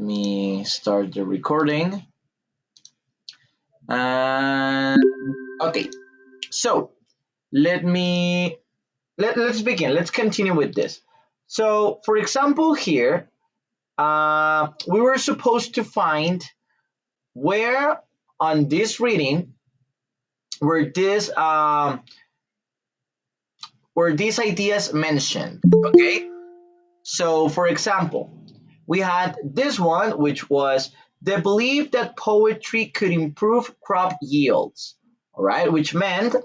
me start the recording. Okay, so let's begin. Let's continue with this. So, for example, here we were supposed to find where on this reading were these ideas mentioned. Okay, so for example, we had this one, which was the belief that poetry could improve crop yields. All right, which meant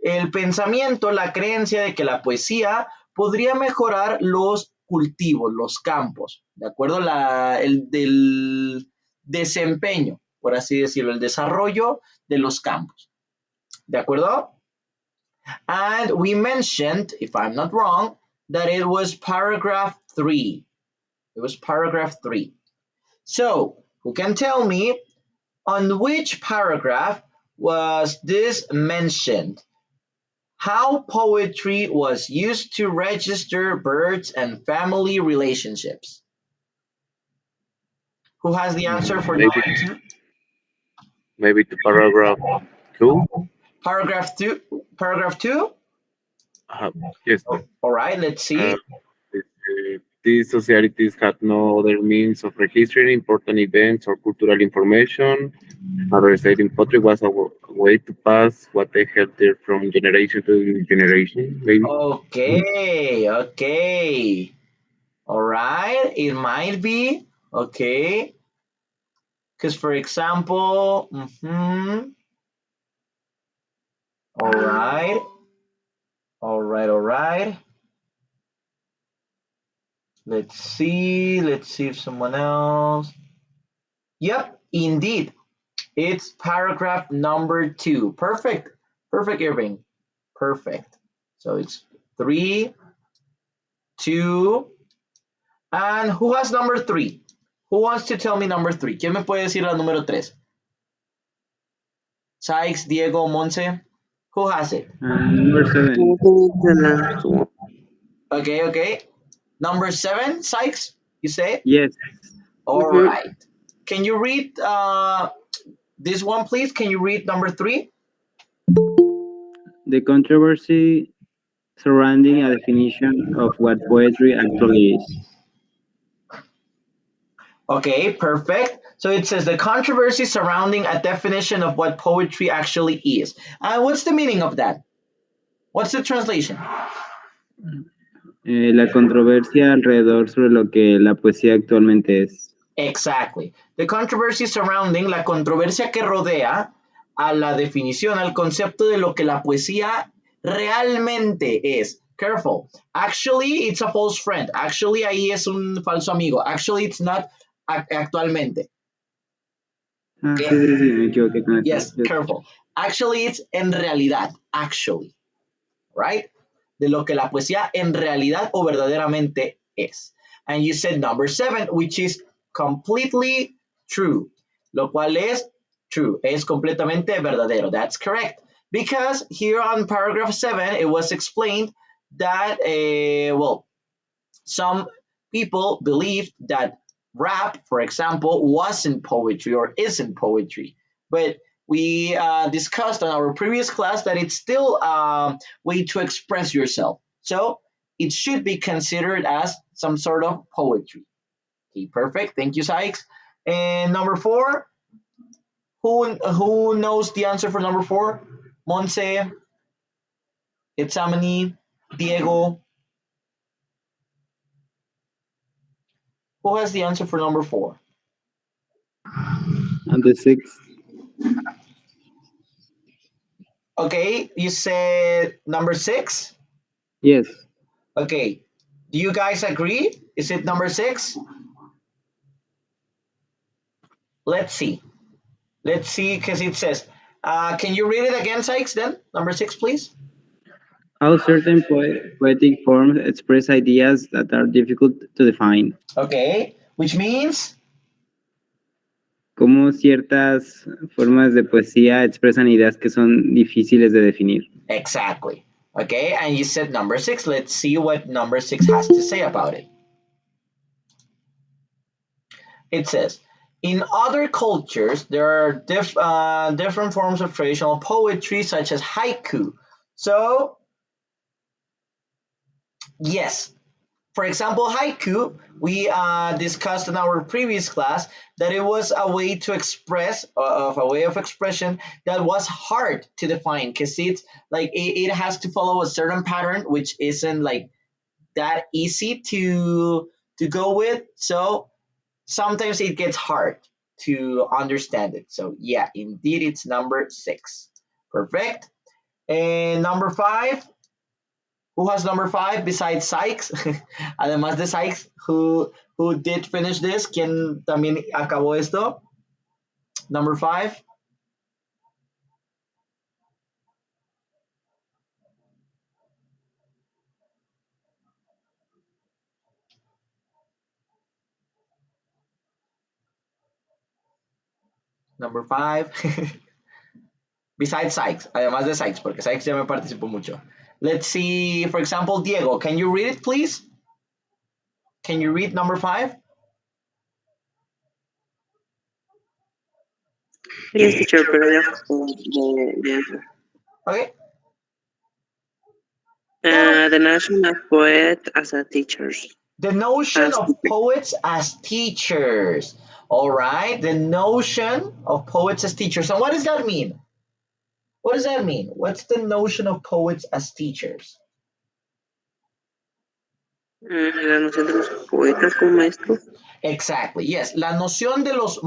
el pensamiento, la creencia de que la poesía podría mejorar los cultivos, los campos, de acuerdo del desempeño, por así decirlo, el desarrollo de los campos. ¿De acuerdo? And we mentioned, if I'm not wrong, that it was paragraph 3. It was paragraph 3. So, who can tell me on which paragraph was this mentioned? How poetry was used to register birds and family relationships. Who has the answer for Maybe number 2? maybe to paragraph 2. Paragraph 2? Paragraph 2? Yes. All right, let's see. These societies had no other means of registering important events or cultural information. Reciting poetry was a way to pass what they had there from generation to generation, maybe. Okay. All right, it might be. Okay. Because, for example, all right. Let's see if someone else. Yep, indeed. It's paragraph number 2. Perfect, Irving. Perfect. So it's 3, 2, and who has number 3? Who wants to tell me number 3? ¿Quién me puede decir la número 3? Sykes, Diego, Monse? Who has it? Number 7. Okay. Number 7, Sykes, you say? Yes. All right. Can you read this one, please? Can you read number 3? The controversy surrounding a definition of what poetry actually is. Okay, perfect. So it says the controversy surrounding a definition of what poetry actually is. What's the meaning of that? What's the translation? La controversia alrededor sobre lo que la poesía actualmente es. Exactly. The controversy surrounding, la controversia que rodea a la definición, al concepto de lo que la poesía realmente es. Careful. Actually, it's a false friend. Actually, ahí es un falso amigo. Actually, it's not actualmente. Sí, me equivoqué con eso. Yes, careful. Actually, it's en realidad. Actually. Right? De lo que la poesía en realidad o verdaderamente es. And you said number 7, which is completely true. Lo cual es true. Es completamente verdadero. That's correct. Because here on paragraph 7, it was explained that, some people believed that rap, for example, wasn't poetry or isn't poetry. But we discussed on our previous class that it's still a way to express yourself. So it should be considered as some sort of poetry. Okay, perfect. Thank you, Sykes. And number 4, who knows the answer for number 4? Monse, Itzamani, Diego. Who has the answer for number 4? And the 6. Okay, you said number 6? Yes. Okay, do you guys agree? Is it number 6? Let's see, because it says, can you read it again, Sykes, then? Number 6, please. How certain poetic forms express ideas that are difficult to define. Okay, which means? Cómo ciertas formas de poesía expresan ideas que son difíciles de definir. Exactly. Okay, and you said number 6. Let's see what number 6 has to say about it. It says, in other cultures, there are different forms of traditional poetry, such as haiku. So, yes, for example, haiku, we discussed in our previous class that it was a way to express, of a way of expression that was hard to define because it's like it has to follow a certain pattern, which isn't like that easy to go with. So sometimes it gets hard to understand it. So yeah, indeed, it's number 6. Perfect. And number 5, who has number 5 besides Sykes? Además de Sykes, who did finish this? ¿Quién también acabó esto? Number 5. Number 5. Besides Sykes, además de Sykes, porque Sykes ya me participó mucho. Let's see, for example, Diego, can you read it, please? Can you read number 5? Yes, teacher, pero I have the answer. Okay. The notion of poet as a teachers. The notion As of poets as teachers. All right. The notion of poets as teachers. And what does that mean? What does that mean? What's the notion of poets as teachers? la noción de los poetas como maestros. Exactly. Yes. La noción de los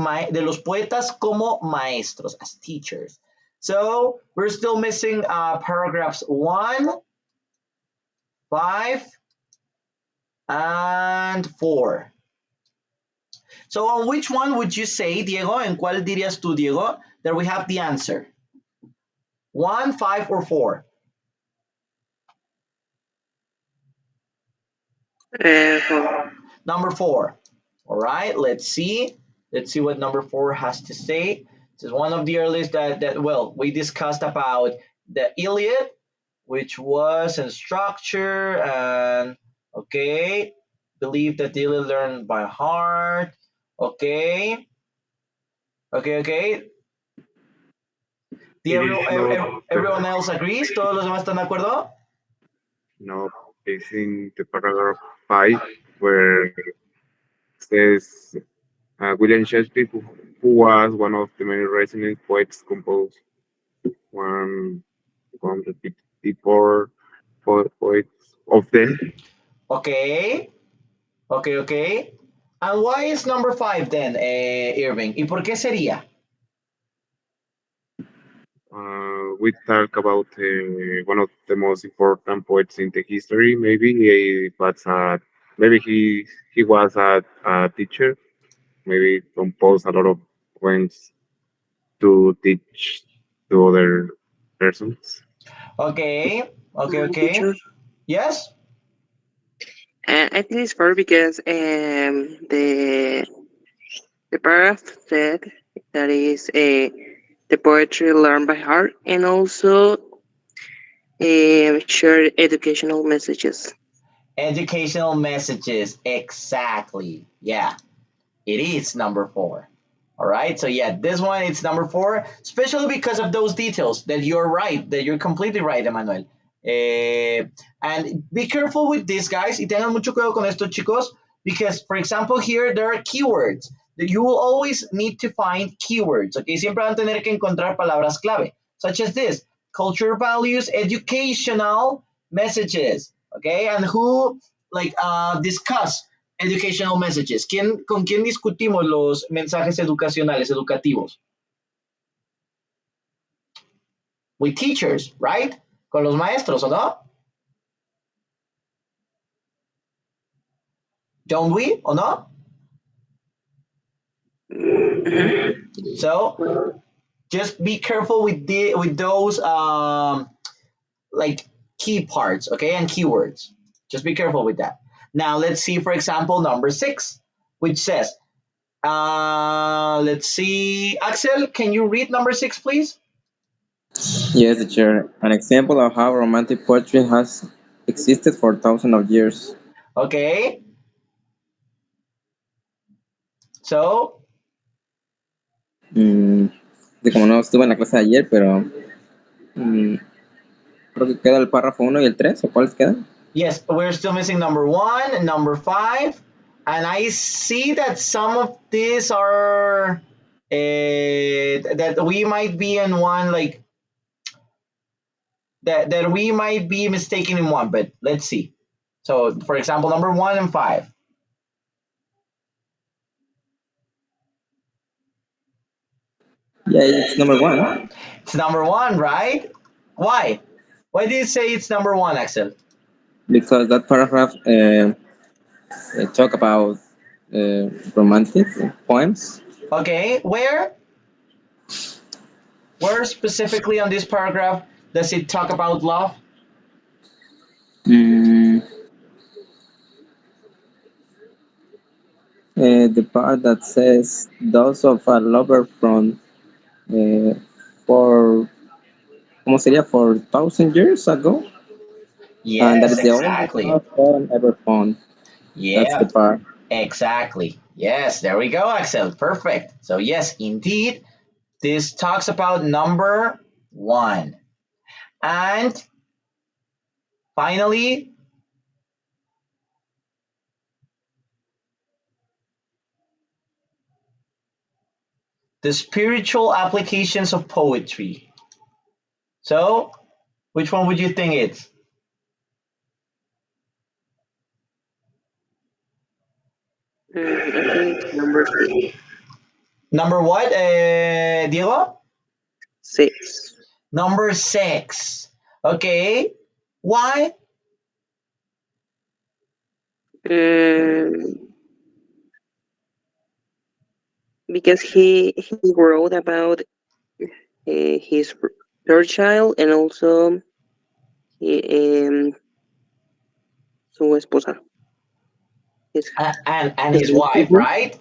poetas como maestros, as teachers. So we're still missing paragraphs 1, 5, and 4. So on which one would you say, Diego? ¿En cuál dirías tú, Diego, that we have the answer? 1, 5, or 4? For Number 4. All right, let's see. Let's see what number 4 has to say. This is one of the earliest that well, we discussed about the Iliad, which was in structure and okay, believe that the Iliad learned by heart. Okay, okay. It is not Everyone else agrees? ¿Todos los demás están de acuerdo? no, it's in the paragraph 5 where says William Shakespeare, who was one of the many Renaissance poets, composed 154 poets of them. Okay, okay. And why is number 5 then, Irving? ¿Y por qué sería? We talk about one of the most important poets in the history. Maybe he was a teacher. Maybe composed a lot of poems to teach to other persons. Okay. teacher. Yes? I think it's for because the paragraph said that is the poetry learned by heart and also share educational messages. Educational messages. Exactly. Yeah, it is number 4. All right. So yeah, this one it's number 4, especially because of those details that you're right, that you're completely right, Emmanuel. And be careful with this, guys. Y tengan mucho cuidado con esto, chicos, because for example here there are keywords. That you will always need to find keywords. Okay, siempre van a tener que encontrar palabras clave, such as this: culture values, educational messages. Okay, and who like discuss educational messages. ¿Con quién discutimos los mensajes educacionales, educativos? With teachers, right? Con los maestros, ¿o no? Don't we, or no? So just be careful with those like key parts, okay, and keywords. Just be careful with that. Now let's see, for example, number 6, which says, let's see, Axel, can you read number 6, please? Yes, teacher. An example of how romantic poetry has existed for thousands of years. Okay. So, Mm, de como no estuve en la clase de ayer, pero mm, creo que queda el párrafo uno y el 3, ¿o cuáles quedan? yes, we're still missing number 1 and number 5. And I see that some of these are that we might be in one, like that we might be mistaken in one, but let's see. So, for example, number 1 and 5. Yeah, it's number one, It's number 1, right? Why? Why did you say it's number 1, Axel? because that paragraph talk about romantic poems. Okay, where? Where specifically on this paragraph does it talk about love? Mm, the part that says those of a lover from for ¿cómo sería? For 1,000 years ago, and that Yes, is the only exactly. love poem ever found. That's Yeah, the part. exactly. Yes, there we go, Axel. Perfect. So, yes, indeed, this talks about number 1. And finally, the spiritual applications of poetry. So, which one would you think it's? I think it's number Number what, Diego? 6. Number 6. Okay. Why? Um, because he wrote about his third child and also he, su esposa, his And his his wife. wife, right?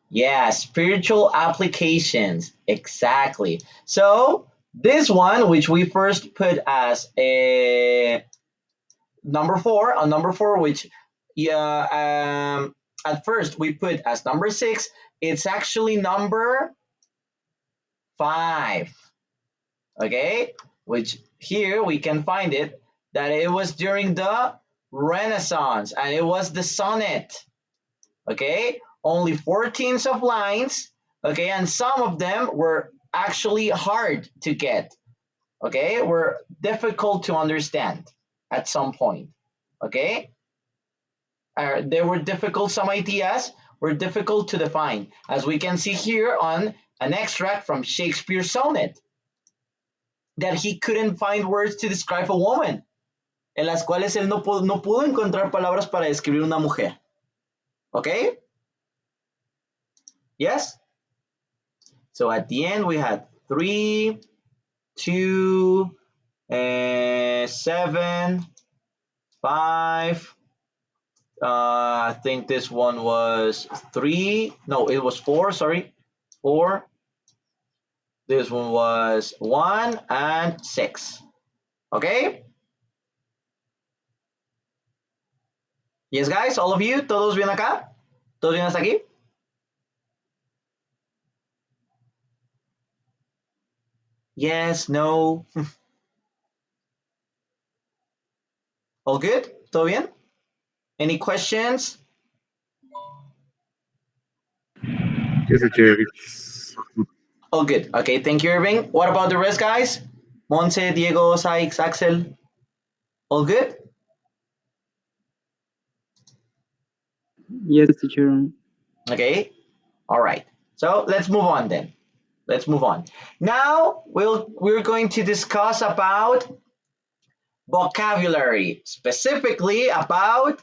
Yeah, spiritual applications. Exactly. So, this one, which we first put as a number 4, on number 4, which at first we put as number 6, it's actually number 5. Okay? Which here we can find it that it was during the Renaissance and it was the sonnet. Okay, only 14 of lines. Okay, and some of them were actually hard to get. Okay, were difficult to understand at some point. Okay, they were difficult, some ideas were difficult to define, as we can see here on an extract from Shakespeare's sonnet, that he couldn't find words to describe a woman, en las cuales él no pudo encontrar palabras para describir una mujer. Okay, yes. So at the end, we had 3, 2, 7, 5. I think this one was 3. No, it was 4. Sorry, 4. This one was 1 and 6. Okay. Yes, guys, all of you, todos bien acá, todos bien hasta aquí. Yes, no. All good? ¿Todo bien? Any questions? Yes, teacher. It's All good. Okay, thank you, Irving. What about the rest, guys? Monse, Diego, Sykes, Axel. All good? Yes, teacher. Okay. All right. So let's move on then. Let's move on. Now we're going to discuss about vocabulary, specifically about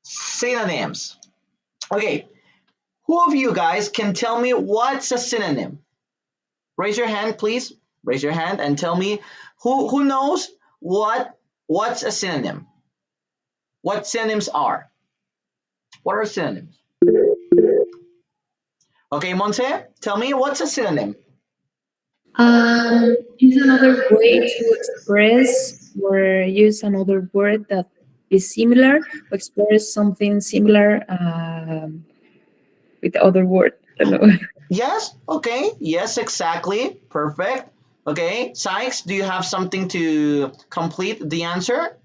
synonyms. Okay. Who of you guys can tell me what's a synonym? Raise your hand, please. Raise your hand and tell me who knows what's a synonym? What synonyms are? What are synonyms? Okay, Monse, tell me what's a synonym? Is another way to express or use another word that is similar or express something similar with other word. I don't know. Yes, okay, yes, exactly, perfect. Okay, Sykes, do you have something to complete the answer?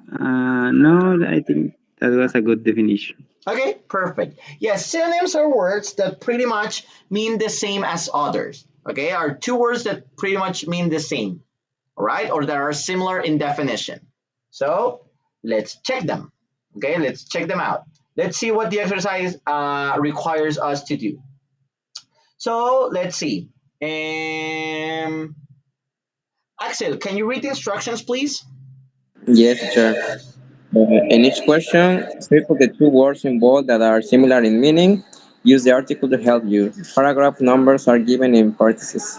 No, I think that was a good definition. Okay, perfect. Yes, synonyms are words that pretty much mean the same as others. Okay, are two words that pretty much mean the same, all right, or that are similar in definition. So let's check them. Okay, let's check them out. Let's see what the exercise requires us to do. So let's see. Axel, can you read the instructions, please? Yes, teacher. In each question, circle the two words involved that are similar in meaning. Use the article to help you. Paragraph numbers are given in parentheses.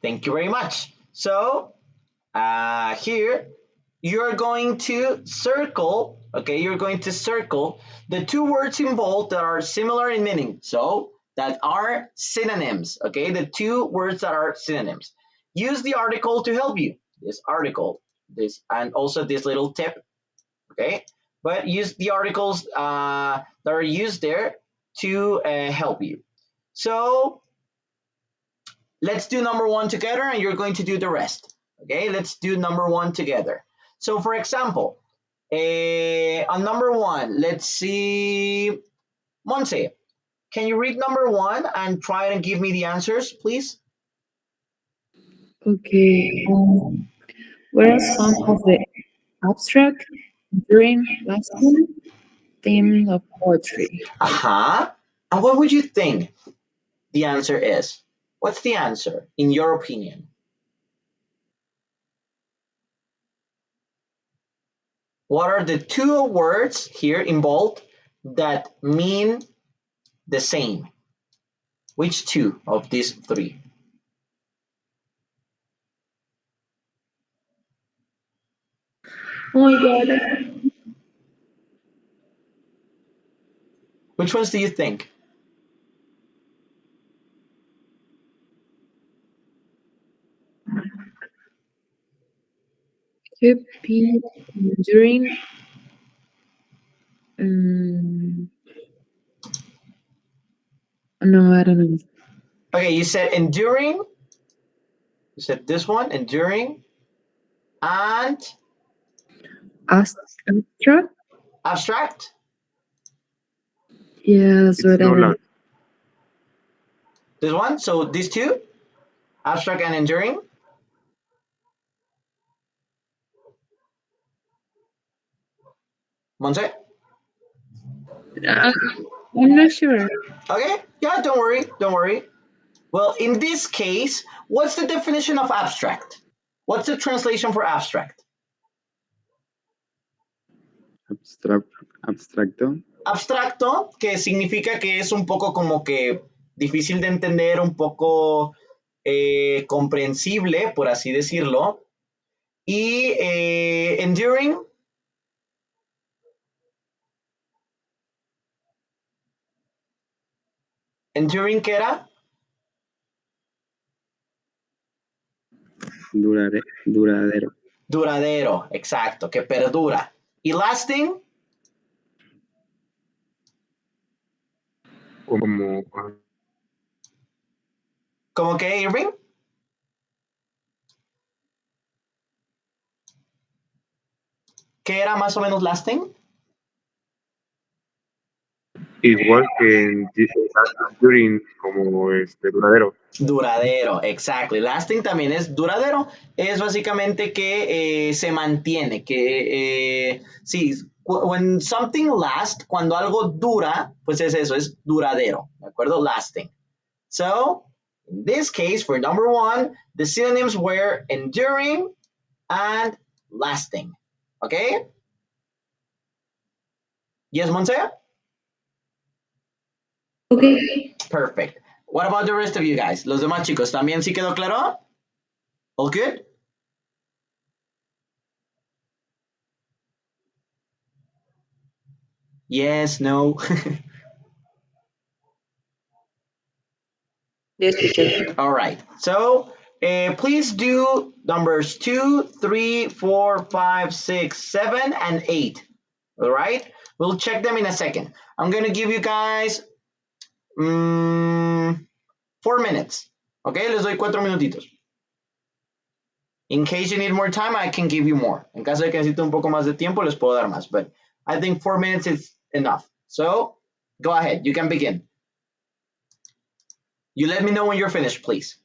Thank you very much. So here you're going to circle, okay, you're going to circle the two words involved that are similar in meaning, so that are synonyms, okay, the two words that are synonyms. Use the article to help you, this article, this, and also this little tip, okay, but use the articles that are used there to help you. So let's do number one together and you're going to do the rest. Okay, let's do number one together. So for example, on number one, let's see, Monse, can you read number one and try and give me the answers, please? Okay. What are some of the abstract, enduring, lasting themes of poetry? Uh-huh. And what would you think the answer is? What's the answer, in your opinion? What are the two words here involved that mean the same? Which two of these three? Oh my god. Which ones do you think? Could be enduring. Um, no, I don't know. Okay, you said enduring. You said this one, enduring, and Abstract? abstract. Yeah, so I It's no don't know. luck. This one. So these two, abstract and enduring. Monse. Uh, I'm not sure. Okay. Yeah. Don't worry. Don't worry. Well, in this case, what's the definition of abstract? What's the translation for abstract? Abstract, abstracto. Abstracto, que significa que es un poco como que difícil de entender, un poco comprensible, por así decirlo. Y enduring, enduring, ¿qué era? Duradero. Duradero, exacto, que perdura. Y lasting, Como ¿cómo que Irving? ¿Qué era más o menos lasting? igual que during, como duradero. Duradero, exactly. Lasting también es duradero. Es básicamente que se mantiene, que sí, when something lasts, cuando algo dura, pues es eso, es duradero, ¿de acuerdo? Lasting. So, in this case, for number one, the synonyms were enduring and lasting. Okay? Yes, Monse? Okay. Perfect. What about the rest of you guys? Los demás chicos, ¿también sí quedó claro? All good? Yes, no. Yes, teacher. All right. So Please do numbers 2, 3, 4, 5, 6, 7, and 8. All right? We'll check them in a second. I'm going to give you guys 4 minutes. Okay, les doy 4 minutitos. In case you need more time, I can give you more. En caso de que necesite un poco más de tiempo, les puedo dar más. But I think 4 minutes is enough. So go ahead. You can begin. You let me know when you're finished, please.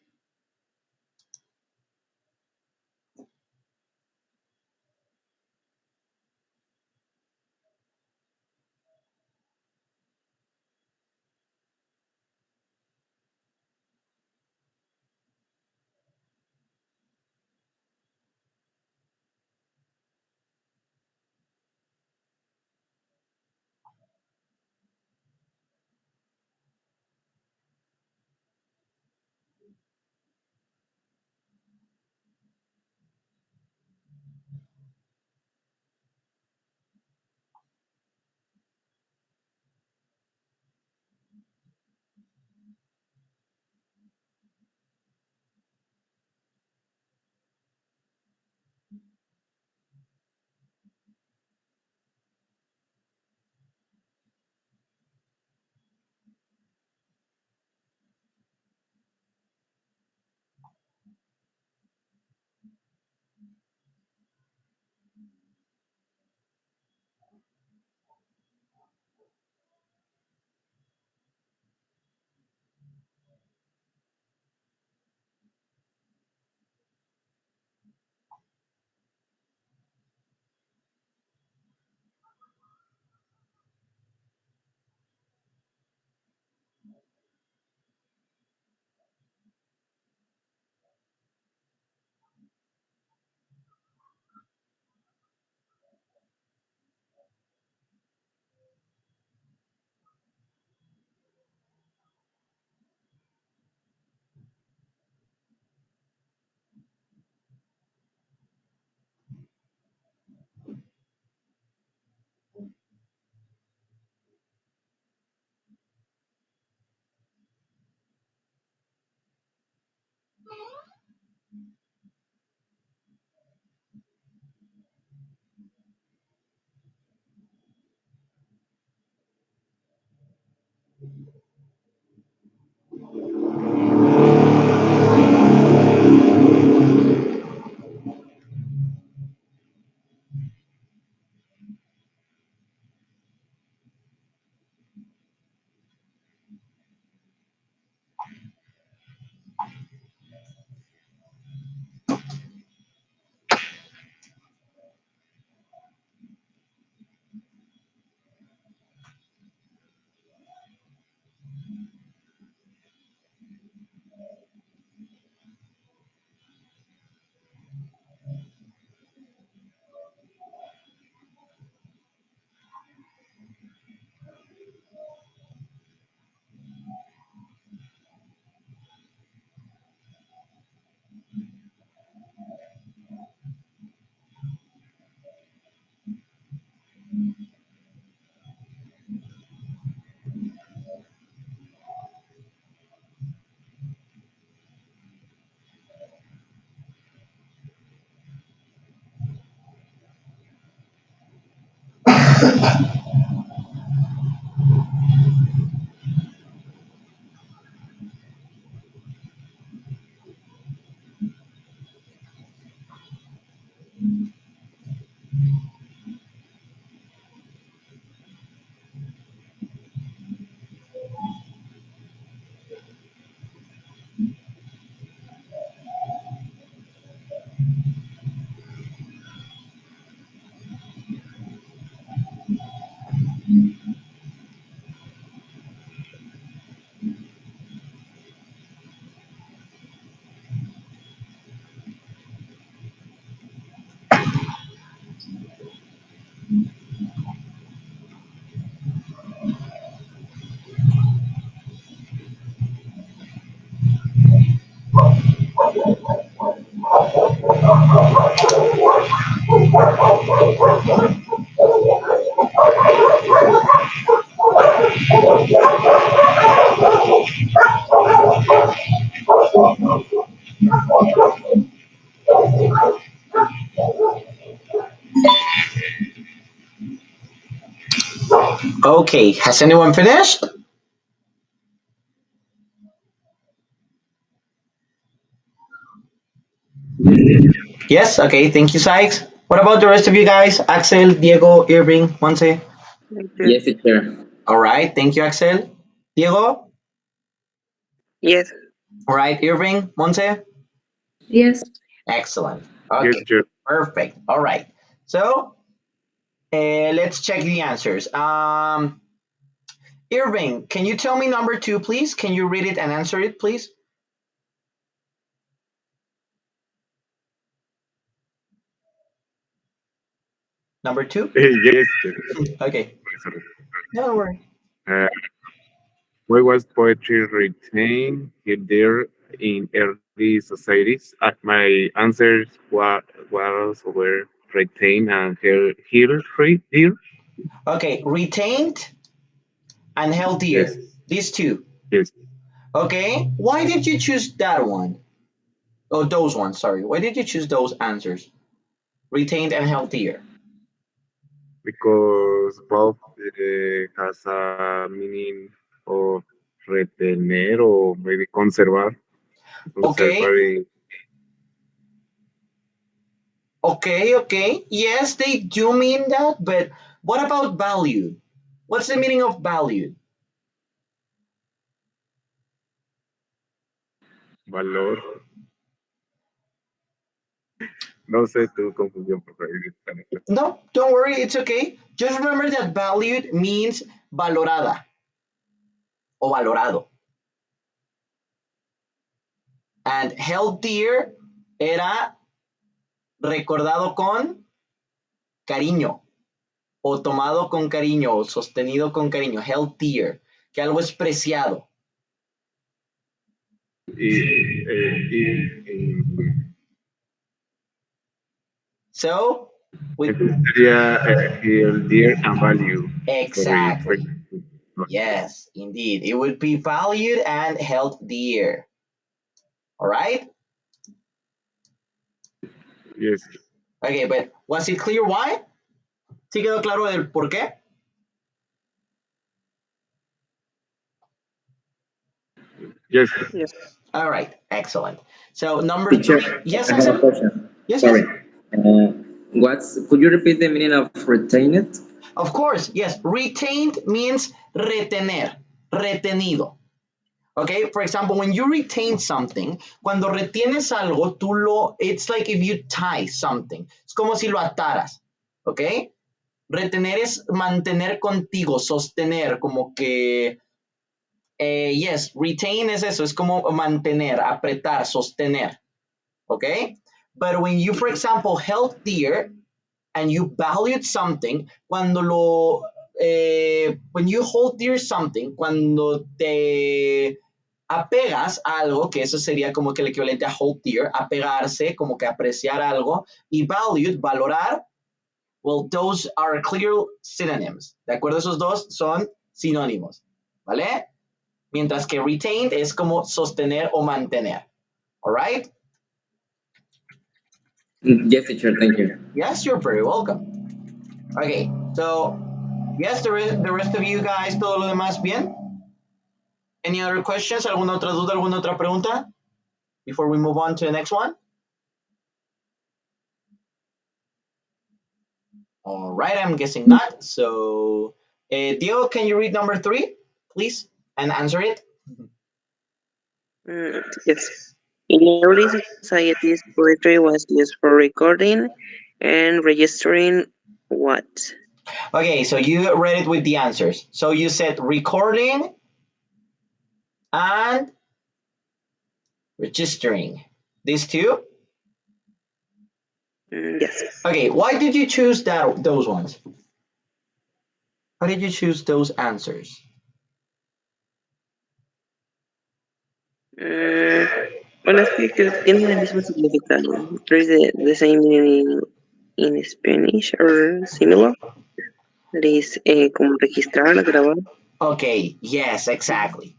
Okay, has anyone finished? Yes, okay, thank you, Sykes. What about the rest of you guys? Axel, Diego, Irving, Monse? Okay. Yes, teacher. All right, thank you, Axel. Diego? Yes. All right, Irving, Monse? Yes. Excellent. Yes, Okay, teacher. perfect. All right. So let's check the answers. Irving, can you tell me number two, please? Can you read it and answer it, please? Number two? Yes, teacher. Okay, Sorry. don't worry. Uh, why was poetry retained here there in early societies? My answers was were retained and here. Okay, retained and Yes, healthier. These two. yes, Okay, why did you choose that one? Oh, those ones, sorry. Why did you choose those answers? Retained and healthier. because both has a meaning of retener or maybe conservar. Okay, Conservar. okay. Yes, they do mean that, but what about valued? What's the meaning of valued? Valor. No sé tu confusión, por favor. No, don't worry, it's okay. Just remember that valued means valorada o valorado. And held dear era recordado con cariño o tomado con cariño o sostenido con cariño. Held dear, que algo es preciado. Y So, with entonces sería el dear and value. Sorry. exactly. Yes, indeed. It would be valued and held dear. All right? Yes, Okay, but was it clear why? ¿Sí quedó claro el por qué? yes. Yes. All right, excellent. So number Teacher, three, yes, I have a Axel? question. Yes, yes. Sorry. Could you repeat the meaning of retained? Of course, yes. Retained means retener, retenido. Okay, for example, when you retain something, cuando retienes algo, it's like if you tie something. Es como si lo ataras. Okay? Retener es mantener contigo, sostener, como que, yes, retain es eso, es como mantener, apretar, sostener. Okay? But when you, for example, held dear, and you valued something, when you hold dear something, cuando te apegas a algo, que eso sería como que el equivalente a hold dear, apegarse, como que apreciar algo, y valued, valorar, well, those are clear synonyms. ¿De acuerdo? Esos dos son sinónimos, ¿vale? Mientras que retained es como sostener o mantener. All right? Yes, teacher. Thank you. Yes, you're very welcome. Okay, so yes, the rest of you guys, todo lo demás bien. Any other questions? ¿Alguna otra duda? ¿Alguna otra pregunta? Before we move on to the next one. All right, I'm guessing not. So, Diego, can you read number three, please, and answer it? Yes. In early societies, poetry was used for recording and registering what? Okay, so you read it with the answers. So you said recording and registering. These two? Yes. Okay, why did you choose those ones? Why did you choose those answers? Mm, bueno, es que creo que tienen el mismo significado. There is the same meaning in Spanish or similar. That is como registrar, grabar. Okay, yes, exactly.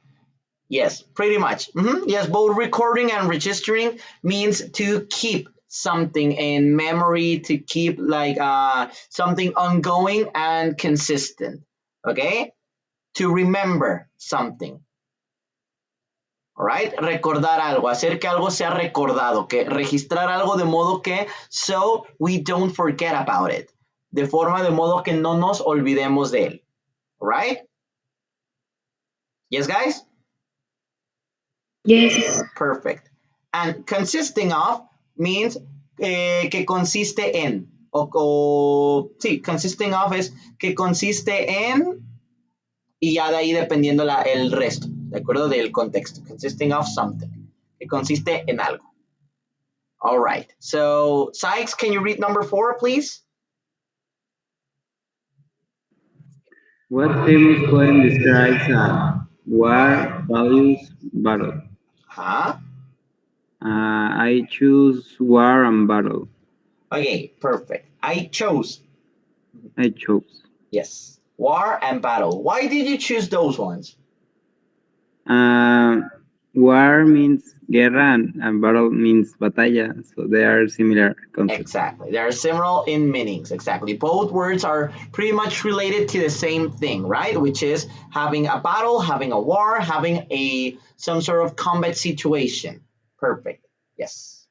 Yes, pretty much. Yes, both recording and registering means to keep something in memory, to keep like something ongoing and consistent. Okay? To remember something. Alright, recordar algo, hacer que algo sea recordado, que registrar algo de modo que so we don't forget about it. De forma de modo que no nos olvidemos de él. Alright? Yes, guys? Yes. Perfect. And consisting of means que consiste en. Sí, consisting of es que consiste en y ya de ahí dependiendo el resto, ¿de acuerdo? Del contexto. Consisting of something. Que consiste en algo. All right. So, Sykes, can you read number 4, please? What famous poem describes a war values battle? Huh? I choose war and battle. Okay, perfect. I chose. I chose. Yes. War and battle. Why did you choose those ones? War means guerra and battle means batalla, so they are similar concepts. Exactly. They are similar in meanings. Exactly. Both words are pretty much related to the same thing, right? Which is having a battle, having a war, having some sort of combat situation. Perfect. Yes.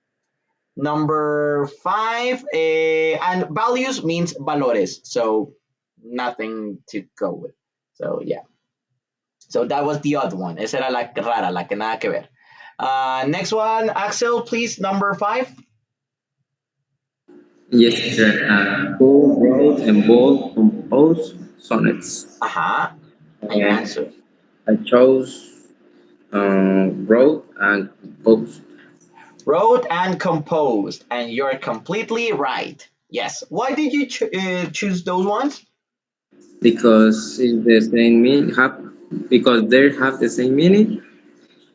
Number 5, and values means valores. So nothing to go with. So yeah. So that was the odd one. Esa era la rara, la que nada que ver. Next one, Axel, please. Number 5. Yes, teacher. Who wrote and both composed sonnets? Uh-huh. And your Uh, answer. I chose wrote and composed Wrote and composed. And you're completely right. Yes. Why did you choose those ones? because it's the same mean have because they have the same meaning,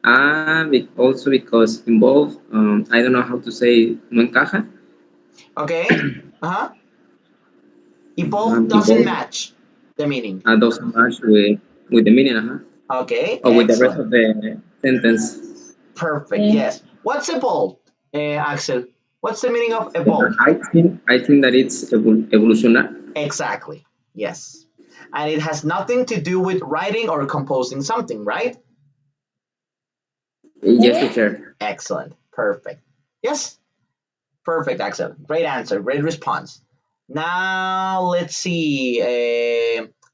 and also because involve I don't know how to say no encaja. Okay. Uh-huh. Both doesn't Involve match the meaning. doesn't match with the meaning, Okay. or with the rest Excellent. of the sentence. Perfect. Yes. What's evolved, Axel? What's the meaning of evolved? I think that it's evolucionar. Exactly. Yes. And it has nothing to do with writing or composing something, right? Yes, teacher. Excellent. Perfect. Yes. Perfect, Axel. Great answer. Great response. Now let's see.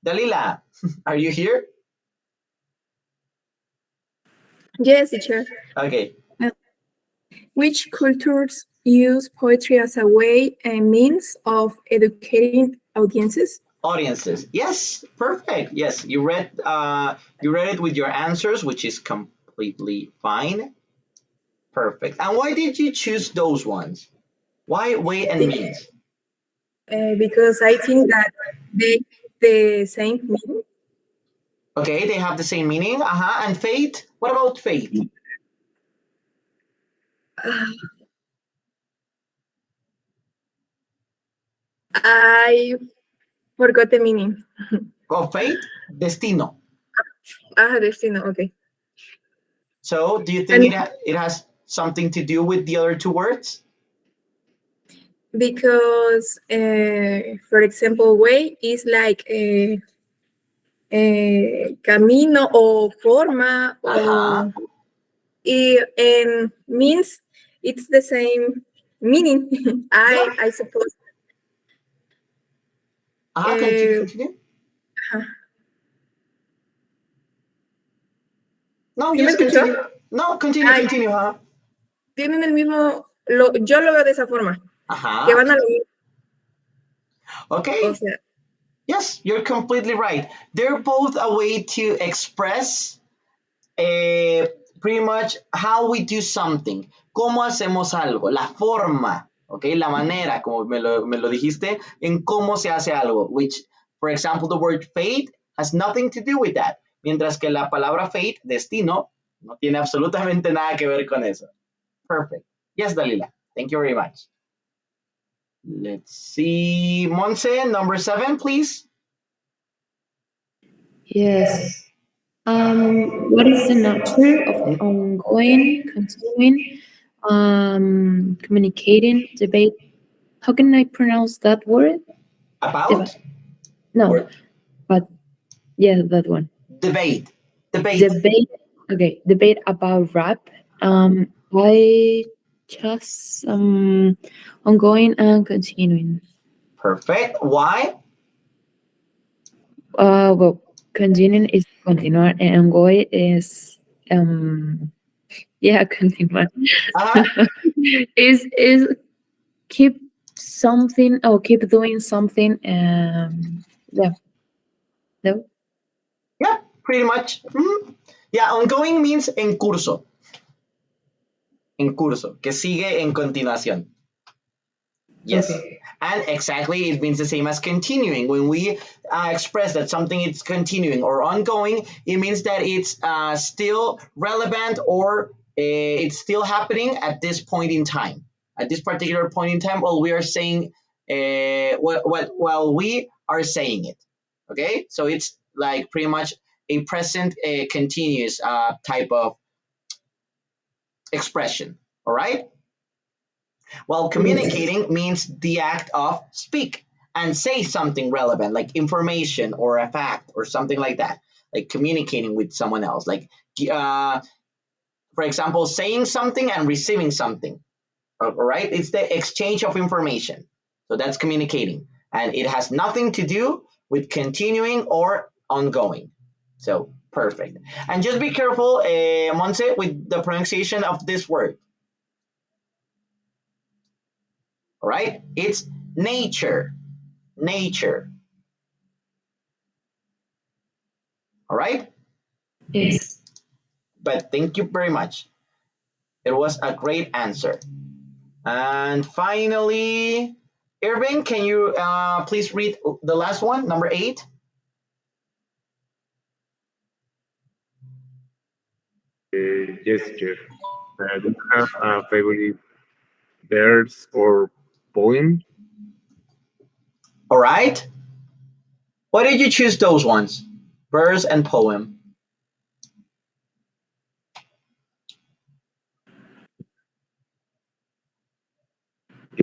Dalila, are you here? Yes, teacher. Okay. Which cultures use poetry as a way and means of educating audiences? Audiences. Yes. Perfect. Yes. You read it with your answers, which is completely fine. Perfect. And why did you choose those ones? Why way and means? Because I think that they the same meaning. Okay, they have the same meaning. Uh-huh. And fate? What about fate? I forgot the meaning. Oh, fate? Destino. Destino. Okay. So, do you think And it has something to do with the other two words? because, for example, way is like camino o forma Uh-huh. o and means it's the same meaning. Yeah. I suppose. Uh-huh. Continue, Uh, continue. No, ¿Sí me yes, escuchó? continue. No, continue, Ay, continue, huh? tienen el mismo, yo lo veo de esa forma, que Uh-huh. van a lo mismo. O Okay. sea, Yes, you're completely right. They're both a way to express eh, pretty much how we do something, cómo hacemos algo, la forma, okay, la manera, como me lo dijiste, en cómo se hace algo, which, for example, the word fate has nothing to do with that, mientras que la palabra fate, destino, no tiene absolutamente nada que ver con eso. Perfect. Yes, Dalila. Thank you very much. Let's see. Monse, number 7, please. Yes. What is the nature of the ongoing, continuing, communicating debate? How can I pronounce that word? About? No, Or but Yeah, that one. Debate. Debate. Debate. Okay, debate about rap. I just ongoing and continuing. Perfect. Why? Well, continuing is continuar, and ongoing is yeah, continuar. Uh-huh. Is keep something or keep doing something. Yeah, no. Yeah, pretty much. Mhm. Yeah, ongoing means en curso. En curso, que sigue en continuación. Yes. Okay. And exactly, it means the same as continuing. When we express that something is continuing or ongoing, it means that it's still relevant or it's still happening at this point in time. At this particular point in time, while we are saying, while we are saying it. Okay, so it's like pretty much a present continuous type of expression. All right. While Yes. communicating means the act of speak and say something relevant, like information or a fact or something like that, like communicating with someone else, like uh, for example, saying something and receiving something. All right, it's the exchange of information. So that's communicating, and it has nothing to do with continuing or ongoing. So perfect. And just be careful, Monse, with the pronunciation of this word. All right, it's nature. Nature. All right. Yes. But thank you very much. It was a great answer. And finally, Irving, can you please read the last one, number 8? Yes, teacher. Do you have a favorite verse or poem? All right. Why did you choose those ones? Verse and poem.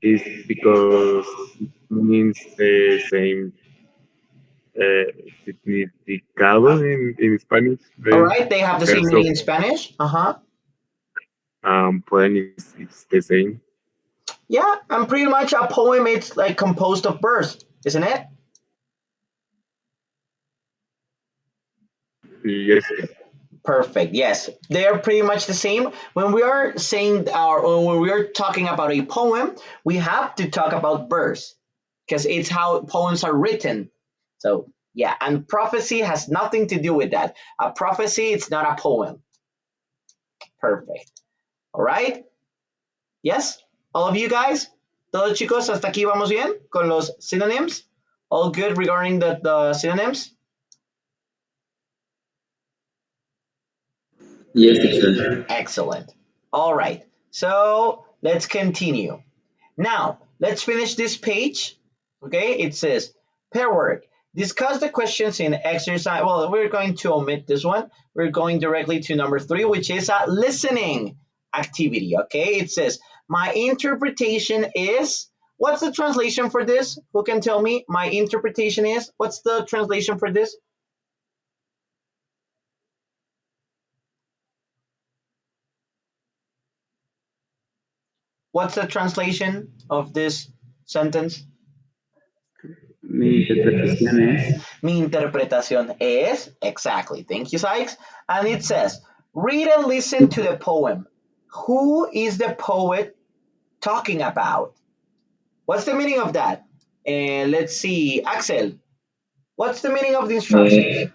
Is because it means the same significado in Spanish. All right. They have the same Verse of meaning in Spanish. Uh huh. poem is the same. Yeah, and pretty much a poem. It's like composed of verse, isn't it? Yes, Perfect. Yes, they are pretty much the same. When we are saying or when we are talking about a poem, we have to talk about verse because it's how poems are written. So yeah, and prophecy has nothing to do with that. A prophecy, it's not a poem. Perfect. All right. Yes, all of you guys. Todos chicos, hasta aquí vamos bien con los synonyms. All good regarding the synonyms. Yes, teacher. Excellent. All right. So let's continue. Now, let's finish this page. Okay, it says pair work. Discuss the questions in exercise. Well, we're going to omit this one. We're going directly to number 3, which is a listening activity. Okay, it says, my interpretation is. What's the translation for this? Who can tell me? My interpretation is. What's the translation for this? What's the translation of this sentence? Mi interpretación es, Mi interpretación es, exactly, thank you, Sykes. And it says, read and listen to the poem. Who is the poet talking about? What's the meaning of that? Let's see, Axel, what's the meaning of the instructions? Eh,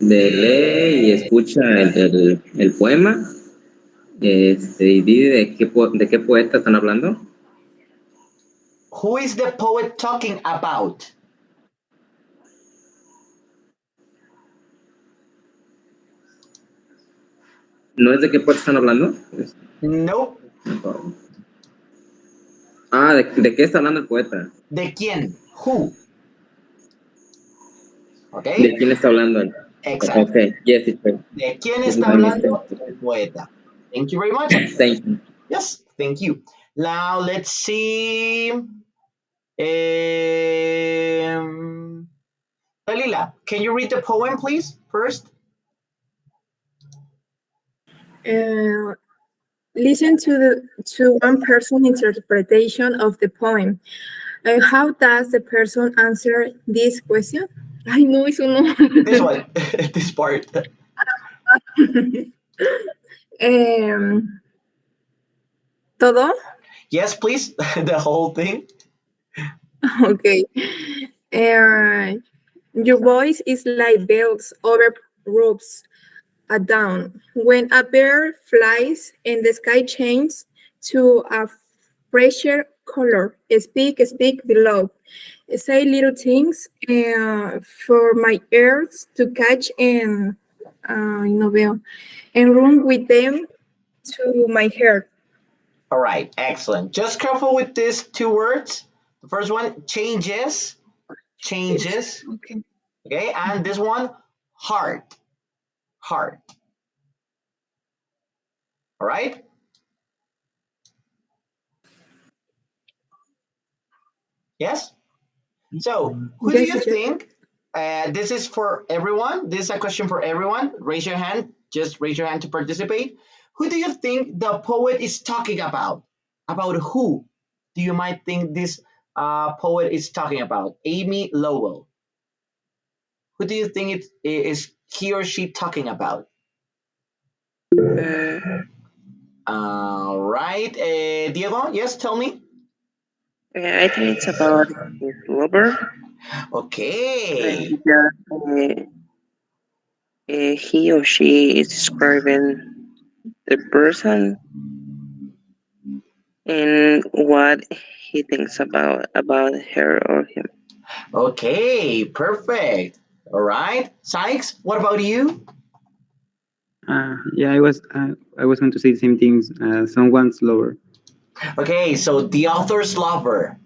lee y escucha el poema. Y di de qué poeta están hablando. Who is the poet talking about? ¿No es de qué poeta están hablando? Nope. Ah, ¿de qué está hablando el poeta? ¿De quién? Who? ¿De Okay, quién está hablando? exactly. Okay, yes, teacher. ¿De quién This is está my mistake. hablando el poeta? Thank you very much, Axel. Thank you. Yes, thank you. Now let's see. Dalila, can you read the poem, please, first? Uh, Listen to one person interpretation of the poem. How does the person answer this question? Ay, no, eso no. This one, this part. Em, ¿Todo? Yes, please, the whole thing. Okay. Uh, your voice is like bells over roofs at dawn. When a bird flies and the sky changes to a fresher color, speak below. Say little things for my ears to catch and no veo, and run with them to my heart. All right, excellent. Just careful with these two words. The first one, changes, changes. Okay. Okay, and this one, heart, heart. All right. Yes. So, who do Yes, you teacher. think? This is for everyone. This is a question for everyone. Raise your hand. Just raise your hand to participate. Who do you think the poet is talking about? About who do you might think this poet is talking about? Amy Lowell. Who do you think it is he or she talking about? Uh, All right, Diego. Yes, tell me. I think it's about his lover. Okay. Because he or she is describing the person and what he thinks about her or him. Okay. Perfect. All right, Sykes. What about you? Yeah, I was going to say the same things. Someone's lover. Okay, so the author's lover.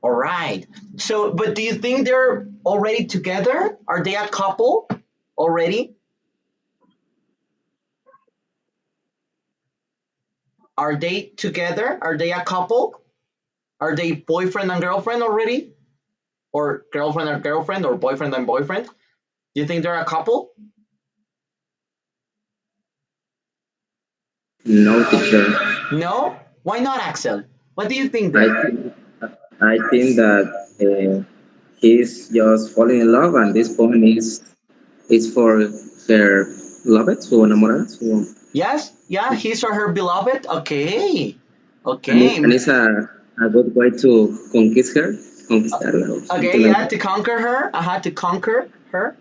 All right. So, but do you think they're already together? Are they a couple already? Are they together? Are they a couple? Are they boyfriend and girlfriend already? Or girlfriend and girlfriend or boyfriend and boyfriend? Do you think they're a couple? No, teacher. No? Why not, Axel? What do you think I then? think I think that he's just falling in love, and this poem is for her beloved, su enamorada, Yes? Yeah, his or her beloved? Okay. Okay. and it's a good way to conquistarla, or Okay, something like yeah, that. to conquer her. I had to conquer her.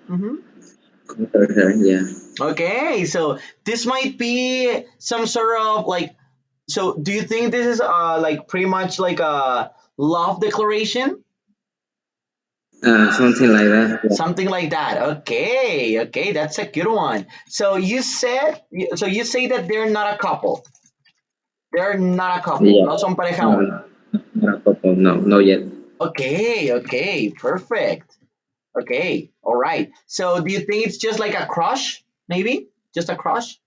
Conquer her, yeah. Okay, so this might be some sort of like. So, do you think this is like pretty much like a love declaration, Something like that. Yeah. something like that? Okay, okay, that's a good one. So you say that they're not a couple. They're not a couple. Yeah. No son pareja No, aún. not a couple. No, not yet. Okay, okay, perfect. Okay, all right. So, do you think it's just like a crush? Maybe just a crush?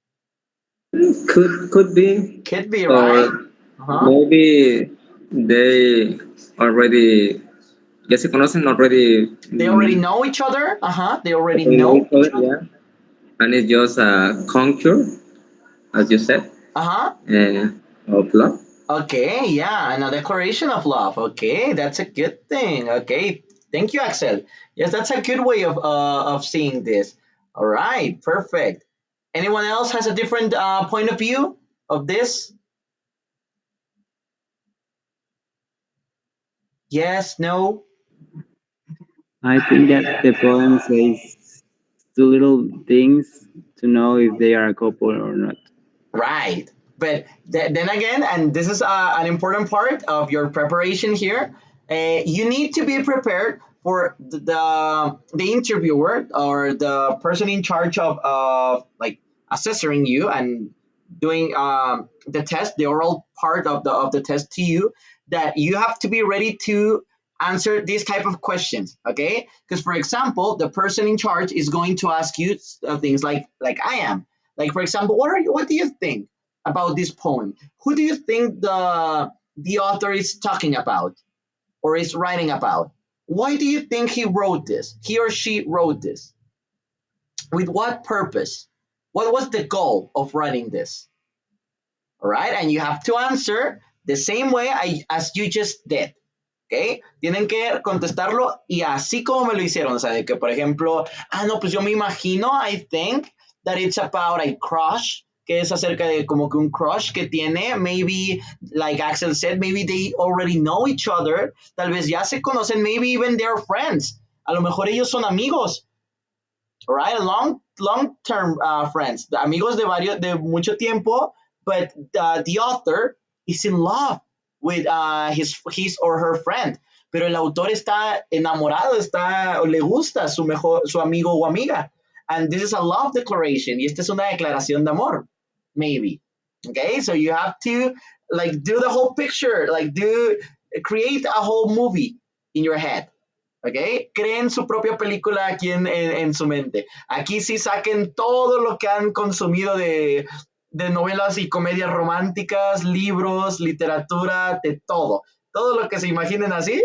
Could be, Could be, right? or Uh-huh. maybe they already ya se conocen already. They already know each other. Uh-huh. They already Already know know each each other, other. yeah. And it's just a conquer, as you said, Uh-huh. of love. Okay, yeah, and a declaration of love. Okay, that's a good thing. Okay, thank you, Axel. Yes, that's a good way of seeing this. All right, perfect. Anyone else has a different point of view of this? Yes, no. I think that the poem says two little things to know if they are a couple or not. Right. But then again, and this is an important part of your preparation here, you need to be prepared for the interviewer or the person in charge of like assessing you and doing the test, the oral part of the test to you, that you have to be ready to answer these type of questions. Okay, because for example, the person in charge is going to ask you things like I am, like for example, what do you think about this poem? Who do you think the author is talking about or is writing about? Why do you think he wrote this? He or she wrote this? With what purpose? What was the goal of writing this? All right, and you have to answer the same way as you just did. ¿Ok? Tienen que contestarlo y así como me lo hicieron. O sea, de que, por ejemplo, no, pues yo me imagino, I think that it's about a crush, que es acerca de como que un crush que tiene, maybe, like Axel said, maybe they already know each other, tal vez ya se conocen, maybe even they're friends. A lo mejor ellos son amigos, right? Long term friends, amigos de mucho tiempo, but the author is in love with his or her friend. Pero el autor está enamorado, le gusta su amigo o amiga. And this is a love declaration. Y esta es una declaración de amor, maybe. Okay, so you have to like do the whole picture, create a whole movie in your head. ¿Ok? Creen su propia película aquí en su mente. Aquí sí saquen todo lo que han consumido de novelas y comedias románticas, libros, literatura, de todo. Todo lo que se imaginen así,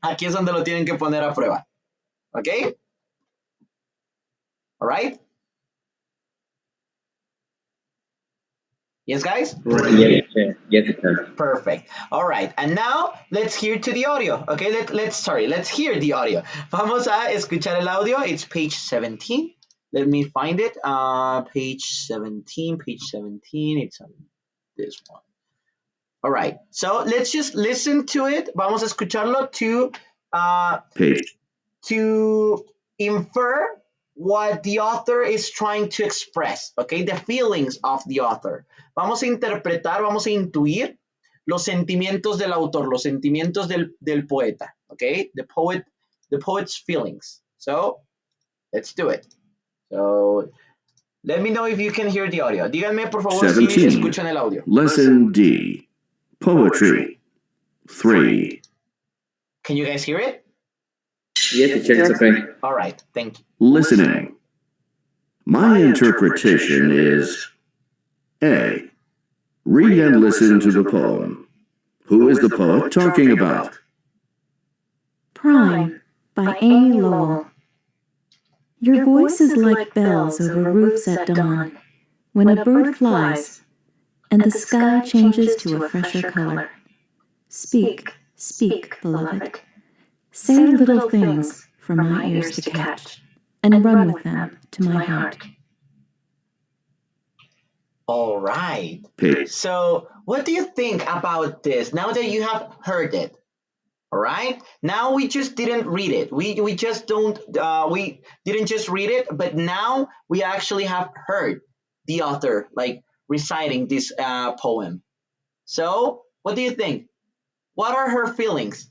aquí es donde lo tienen que poner a prueba. ¿Ok? All right? Yes, guys? Yes, teacher. Yes, teacher. Perfect. All right. And now let's hear to the audio. Okay, let's hear the audio. Vamos a escuchar el audio. It's page 17. Let me find it. Page 17. It's on this one. All right. So let's just listen to it. Vamos a escucharlo to infer what the author is trying to express, okay? The feelings of the author. Vamos a interpretar, vamos a intuir los sentimientos del autor, los sentimientos del poeta, okay? The poet's feelings. So, let's do it. So, let me know if you can hear the audio. Díganme, por favor, si 17. escuchan el audio. Lesson D. Poetry. 3. Can you guys hear it? Yes, teacher. It's okay. All right, thank you. Listening. My interpretation is A. Read and listen to the poem. Who is the poet talking about? Prime by Amy Lowell. Your voice is like bells over roofs at dawn, when a bird flies, and the sky changes to a fresher color. Speak, speak, beloved. Say little things for my ears to catch, and run with them to my heart. All right. P. So, what do you think about this now that you have heard it? All right. Now we just didn't read it. We just don't. We didn't just read it, but now we actually have heard the author like reciting this poem. So, what do you think? What are her feelings?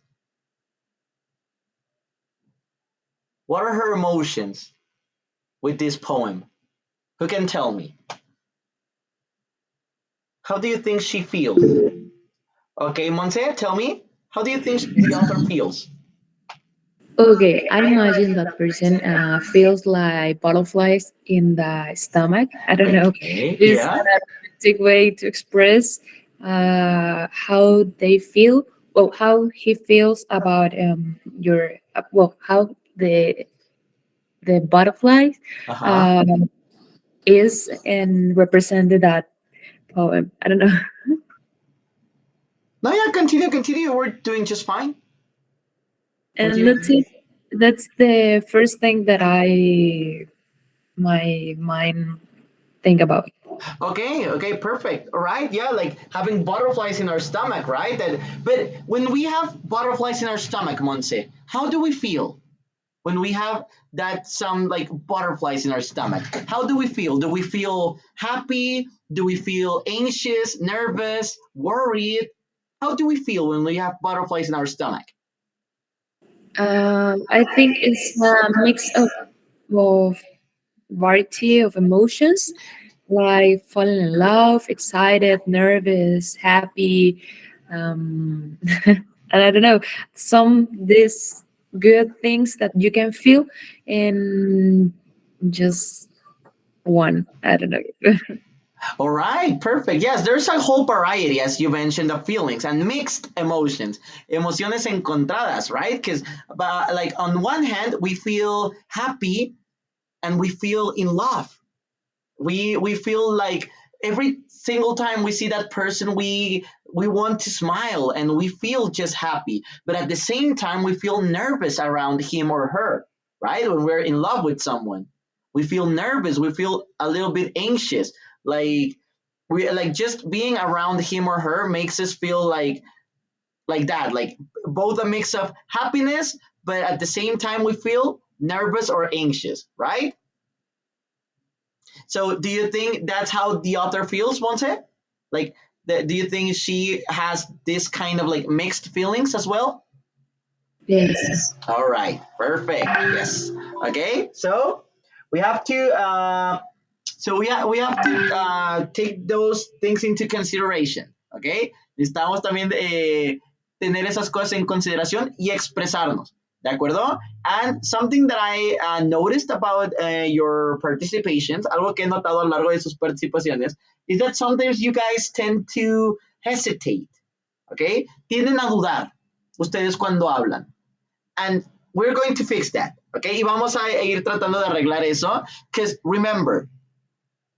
What are her emotions with this poem? Who can tell me? How do you think she feels? Okay, Monse, tell me. How do you think the author feels? Okay, I imagine that person feels like butterflies in the stomach. I don't know. Okay, It's yeah. an artistic way to express how they feel. Well, how he feels about your how the butterfly Uh-huh. is and represented that poem. I don't know. No, yeah, continue. We're doing just fine. And Continue. that's it. That's the first thing that my mind think about. Okay, perfect. All right, yeah, like having butterflies in our stomach, right? But when we have butterflies in our stomach, Monse, how do we feel? When we have that some like butterflies in our stomach, how do we feel? Do we feel happy? Do we feel anxious, nervous, worried? How do we feel when we have butterflies in our stomach? I think it's a mix of variety of emotions, like falling in love, excited, nervous, happy, and I don't know, some these good things that you can feel in just one. I don't know. All right, perfect. Yes, there's a whole variety, as you mentioned, of feelings and mixed emotions, emociones encontradas, right? Because, like, on one hand, we feel happy and we feel in love. We feel like every single time we see that person, we want to smile and we feel just happy. But at the same time, we feel nervous around him or her, right? When we're in love with someone, we feel nervous. We feel a little bit anxious, like we like just being around him or her makes us feel like that, like both a mix of happiness, but at the same time we feel nervous or anxious, right? So do you think that's how the author feels, Monse? Like, do you think she has this kind of like mixed feelings as well? Yes. All right, perfect. Yes. Okay, so we have to we have to take those things into consideration. Okay, necesitamos también tener esas cosas en consideración y expresarnos. ¿De acuerdo? And something that I noticed about your participations, algo que he notado a lo largo de sus participaciones, is that sometimes you guys tend to hesitate. Okay, tienden a dudar ustedes cuando hablan. And we're going to fix that. Okay, y vamos a ir tratando de arreglar eso. Because remember,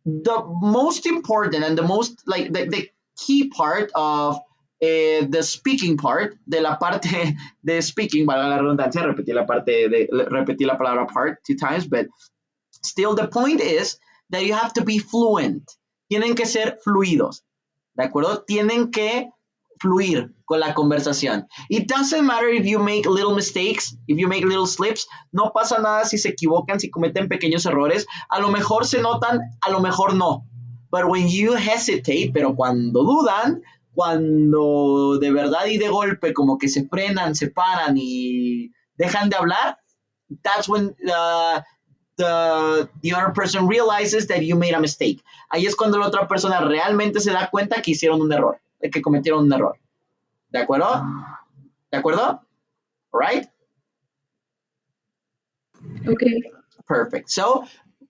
the most important and the most like the key part of the speaking part de la parte de speaking, valga la redundancia, repetí la palabra part 2 times, but still the point is that you have to be fluent. Tienen que ser fluidos, ¿de acuerdo? Tienen que fluir con la conversación. It doesn't matter if you make little mistakes, if you make little slips, no pasa nada si se equivocan, si cometen pequeños errores, a lo mejor se notan, a lo mejor no. But when you hesitate, pero cuando dudan, cuando de verdad y de golpe como que se frenan, se paran y dejan de hablar, that's when the other person realizes that you made a mistake. Ahí es cuando la otra persona realmente se da cuenta que hicieron un error, que cometieron un error. ¿De acuerdo? ¿De acuerdo? Right? Okay. Perfect. So,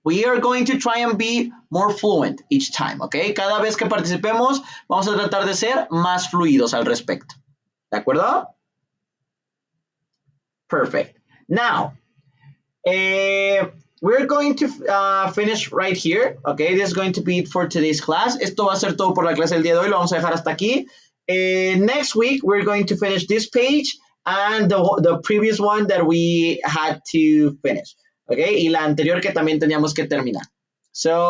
we are going to try and be more fluent each time, okay? Cada vez que participemos, vamos a tratar de ser más fluidos al respecto. ¿De acuerdo? Perfect. Now, we're going to finish right here. Okay, this is going to be it for today's class. Esto va a ser todo por la clase del día de hoy. Lo vamos a dejar hasta aquí. Next week, we're going to finish this page and the previous one that we had to finish. Okay, y la anterior que también teníamos que terminar. So